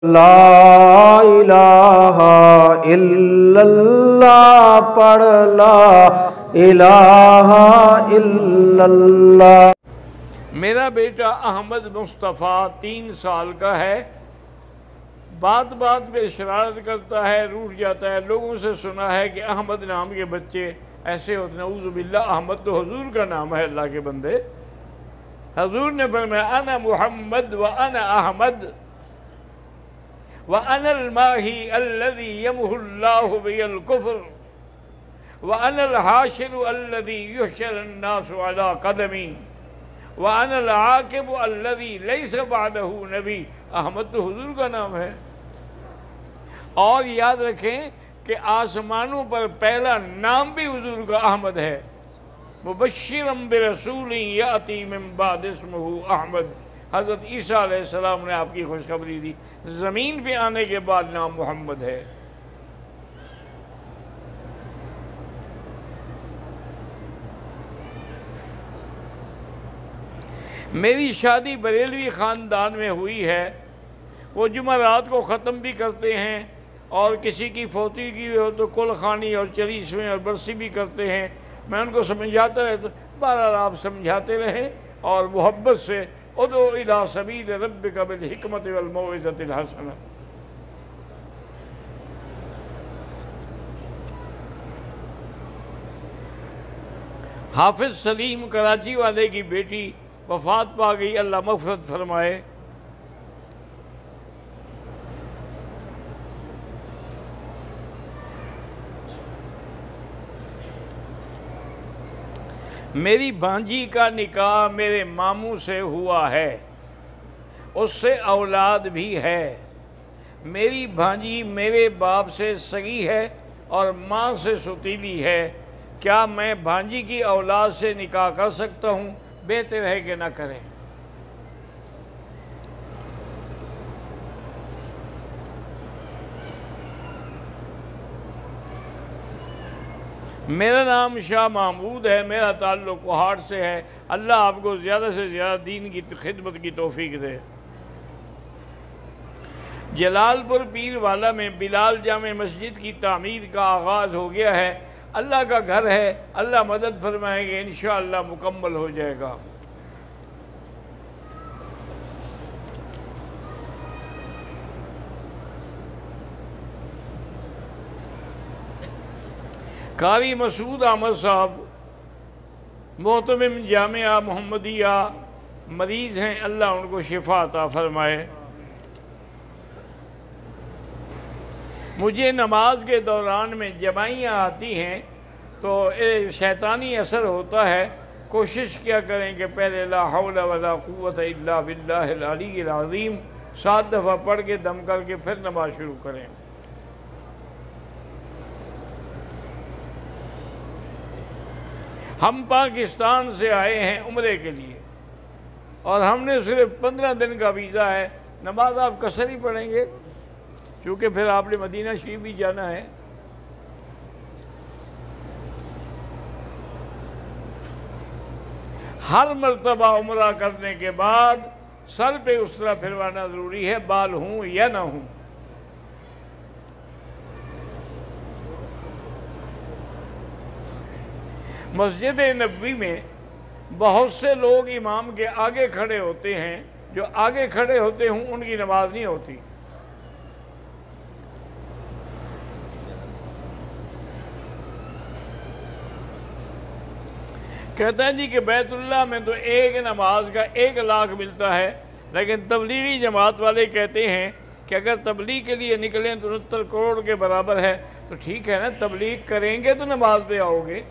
لا الہ الا اللہ پڑھ لا الہ الا اللہ۔ میرا بیٹا احمد مصطفیٰ 3 سال کا ہے، بات بات پہ شرارت کرتا ہے، روٹ جاتا ہے۔ لوگوں سے سنا ہے کہ احمد نام کے بچے ایسے ہوتے ہیں، نعوذ باللہ۔ احمد تو حضور کا نام ہے، اللہ کے بندے۔ حضور نے فرمایا انا محمد وانا احمد وَأَنَا الْمَاهِي الَّذِي يَمْحُو اللَّهُ بِهِ الْكُفْرَ وَأَنَا الْحَاشِرُ الَّذِي يُحْشَرُ النَّاسُ عَلَىٰ قَدَمِي وَأَنَا الْعَاقِبُ الَّذِي لَيْسَ بَعْدَهُ نَبِيٌّ۔ احمد تو حضور کا نام ہے۔ اور یاد رکھیں کہ آسمانوں پر پہلا نام بھی حضور کا احمد ہے۔ مُبَشِّرًا بِرَسُولٍ يَأْتِي مِن بَعْدِهِ اسْمُهُ احمد۔ حضرت عیسیٰ علیہ السلام نے آپ کی خوشخبری دی، زمین پہ آنے کے بعد نام محمد ہے۔ میری شادی بریلوی خاندان میں ہوئی ہے۔ وہ جمعرات کو ختم بھی کرتے ہیں، اور کسی کی فوتی کی ہو تو کل خوانی اور چلیسویں اور برسی بھی کرتے ہیں۔ میں ان کو سمجھاتا رہتا، بہرحال آپ سمجھاتے رہیں اور محبت سے ادعو الی سبیل ربک بالحکمت والموعظۃ الحسنہ۔ حافظ سلیم کراچی والے کی بیٹی وفات پا گئی، اللہ مغفرت فرمائے۔ میری بھانجی کا نکاح میرے ماموں سے ہوا ہے، اس سے اولاد بھی ہے۔ میری بھانجی میرے باپ سے سگی ہے اور ماں سے ستیلی ہے۔ کیا میں بھانجی کی اولاد سے نکاح کر سکتا ہوں؟ بہتر ہے کہ نہ کریں۔ میرا نام شاہ محمود ہے، میرا تعلق کوہاٹ سے ہے۔ اللہ آپ کو زیادہ سے زیادہ دین کی خدمت کی توفیق دے۔ جلال پور پیر والا میں بلال جامع مسجد کی تعمیر کا آغاز ہو گیا ہے۔ اللہ کا گھر ہے، اللہ مدد فرمائیں گے، انشاءاللہ مکمل ہو جائے گا۔ قاری مسعود احمد صاحب محتمم جامعہ محمدیہ مریض ہیں، اللہ ان کو شفا عطا فرمائے۔ مجھے نماز کے دوران میں جمائیاں آتی ہیں تو شیطانی اثر ہوتا ہے۔ کوشش کیا کریں کہ پہلے لا حول ولا قوت الا باللہ العلی العظیم 7 دفعہ پڑھ کے دم کر کے پھر نماز شروع کریں۔ ہم پاکستان سے آئے ہیں عمرے کے لیے، اور ہم نے صرف 15 دن کا ویزا ہے۔ نماز آپ قصر ہی پڑھیں گے کیونکہ پھر آپ نے مدینہ شریف بھی جانا ہے۔ ہر مرتبہ عمرہ کرنے کے بعد سر پہ اسرا پھروانا ضروری ہے، بال ہوں یا نہ ہوں۔ مسجد نبوی میں بہت سے لوگ امام کے آگے کھڑے ہوتے ہیں، جو آگے کھڑے ہوتے ہوں ان کی نماز نہیں ہوتی۔ کہتا ہے جی کہ بیت اللہ میں تو ایک نماز کا 1 لاکھ ملتا ہے، لیکن تبلیغی جماعت والے کہتے ہیں کہ اگر تبلیغ کے لیے نکلیں تو 69 کروڑ کے برابر ہے۔ تو ٹھیک ہے نا، تبلیغ کریں گے تو نماز پہ آؤ گے۔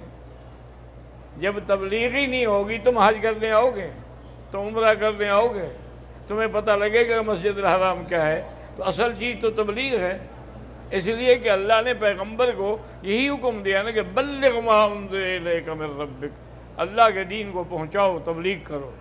جب تبلیغ ہی نہیں ہوگی، تم حج کرنے آؤ گے، تم عمرہ کرنے آؤ گے، تمہیں پتہ لگے گا مسجد الحرام کیا ہے۔ تو اصل چیز تو تبلیغ ہے، اس لیے کہ اللہ نے پیغمبر کو یہی حکم دیا نا کہ بلغ ما انزل الیک من ربک، اللہ کے دین کو پہنچاؤ، تبلیغ کرو۔